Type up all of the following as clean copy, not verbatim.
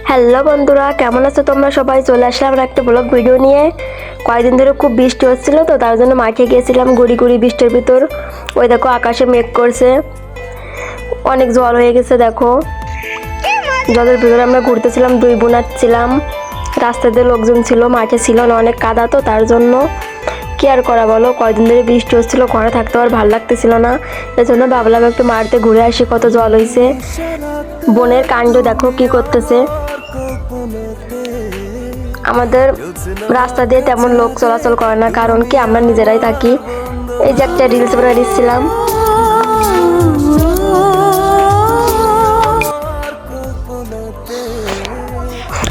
Hello বন্ধুরা, কেমন আছো তোমরা সবাই? চলে আসলাম একটা ব্লগ ভিডিও নিয়ে। কয়েকদিন ধরে খুব বৃষ্টি হচ্ছিল, তো তার জন্য মাঠে গিয়েছিলাম গুড়ি গুড়ি বৃষ্টির ভিতর। ওই দেখো আকাশে মেঘ করছে, অনেক জল হয়ে গেছে। দেখো জলের ভিতরে আমরা ঘুরতেছিলাম, দুই বোন ছিলাম। রাস্তাতে লোকজন ছিল, মাঠে ছিল না, অনেক কাদা, তো তার জন্য কি আর করা বলো। কয়েকদিন ধরে বৃষ্টি হচ্ছিল, ঘরে থাকতে আর ভালো লাগতেছিল না, এই জন্য ভাবলাম একটু মাঠে ঘুরে আসি। কত জল হয়েছে, বোনের কাণ্ড দেখো কি করতেছে। আমাদের রাস্তা দিয়ে তেমন লোক চলাচল করে না, কারণ কি আমরা নিজেরাই থাকি। এই যে একটা রিলস বানিয়ে দিচ্ছিলাম।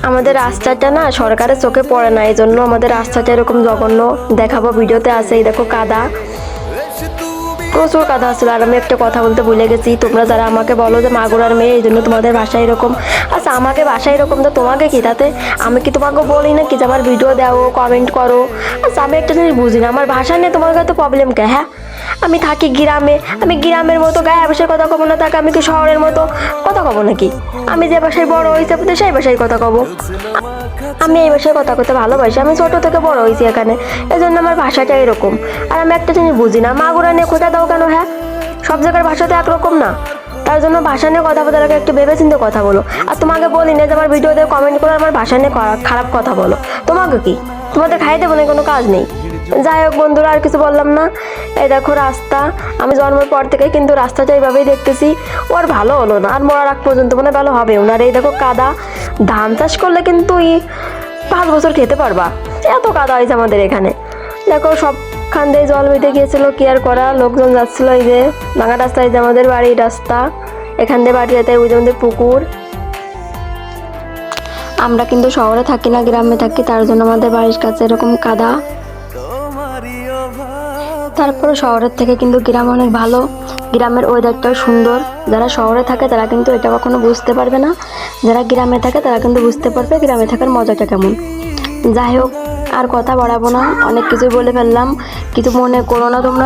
আমাদের রাস্তাটা না সরকারের চোখে পড়ে না, এই জন্য আমাদের রাস্তাটা এরকম জঘন্য। দেখাবো, ভিডিওতে আছে। এই দেখো কাদা, প্রচুর কাদা ছিল। আর আমি একটা কথা বলতে ভুলে গেছি, তোমরা যারা আমাকে বলো যে মাগুরার মেয়ে, এই জন্য তোমাদের ভাষা এরকম। আচ্ছা, আমাকে ভাষা এরকম তো তোমাকে কি তাতে? আমি কি তোমাকে বলি না কি যে আমার ভিডিও দাও, কমেন্ট করো? আচ্ছা, আমি একটা জিনিস বুঝি না, আমার ভাষা নিয়ে তোমার কাছে প্রবলেম কে? হ্যাঁ, আমি থাকি গ্রামে, আমি গ্রামের মতো গায়ে ভাষায় কথা কব না? তাকে আমি কি শহরের মতো কথা কব নাকি? আমি যে ভাষায় বড় হয়েছি আপনি সেই ভাষায় কথা কব। আমি এই ভাষায় কথা করতে ভালোবাসি, আমি ছোট থেকে বড় হয়েছি এখানে, এই জন্য আমার ভাষাটা এরকম। আর আমি একটা জিনিস বুঝি না, মাগুরা নিয়ে খোঁজা দাও কেন? হ্যাঁ, সব জায়গার ভাষা তো একরকম না, তার জন্য ভাষা নিয়ে কথা বলার আগে একটু ভেবেচিন্তে কথা বলো। আর তোমাকে বলি না যে আমার ভিডিওতে কমেন্ট করে আমার ভাষা নিয়ে খারাপ কথা বলো। তোমাকে কি, তোমাদের খাই দেবো না, কোনো কাজ নেই। যাই হোক বন্ধুরা, আর কিছু বললাম না। এই দেখো রাস্তা, আমি জন্মের পর থেকে কিন্তু রাস্তাটা এইভাবেই দেখতেছি। ওর ভালো হলো না, আর মরার আগ পর্যন্ত মনে ভালো হবে ওনার। এই দেখো কাদা, ধান চাষ করলে কিন্তু 5 বছর খেতে পারবা, এত কাদা হয়েছে আমাদের এখানে। দেখো সবখান দিয়ে জল বেঁধে গিয়েছিল, কি আর করা। লোকজন যাচ্ছিল, এই যে ভাঙা রাস্তায়, যে আমাদের বাড়ির রাস্তা, এখান দিয়ে বাড়ি যেতে ওই যে আমাদের পুকুর। আমরা কিন্তু শহরে থাকি না, গ্রামে থাকি, তার জন্য আমাদের বাড়ির কাছে এরকম কাদা। তারপরে শহরের থেকে কিন্তু গ্রাম অনেক ভালো, গ্রামের ওয়েদারটাও সুন্দর। যারা শহরে থাকে তারা কিন্তু এটা কখনো বুঝতে পারবে না, যারা গ্রামে থাকে তারা কিন্তু বুঝতে পারবে গ্রামে থাকার মজাটা কেমন। যাই হোক, আর কথা বাড়াবো না, অনেক কিছুই বলে ফেললাম, কিছু মনে করো না তোমরা।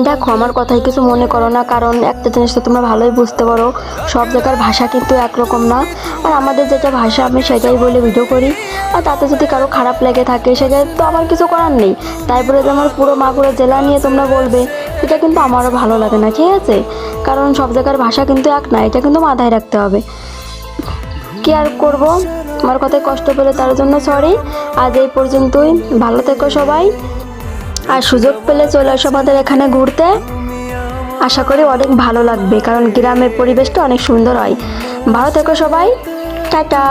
দেখো আমার কথাই কিছু মনে করো না, কারণ একটা জিনিস তো তোমরা ভালোই বুঝতে পারো, সব জায়গার ভাষা কিন্তু একরকম না। আর আমাদের যেটা ভাষা আমি সেটাই বলে ভিডিও করি, আর তাতে যদি কারো খারাপ লেগে থাকে সেটা তো আমার কিছু করার নেই। তাই বলে যে আমার পুরো মাগুরা জেলা নিয়ে তোমরা বলবে, এটা কিন্তু আমারও ভালো লাগে না, ঠিক আছে? কারণ সব জায়গার ভাষা কিন্তু এক না, এটা কিন্তু মাথায় রাখতে হবে। কি আর করব, আমার কথায় কষ্ট পেলে তার জন্য সরি। আজ এই পর্যন্তই, ভালো থেকো সবাই, আর সুযোগ পেলে চলে আসো আমাদের এখানে ঘুরতে। আশা করি অনেক ভালো লাগবে, কারণ গ্রামের পরিবেশটা অনেক সুন্দর হয়। ভালো থেকো সবাই, টাটা।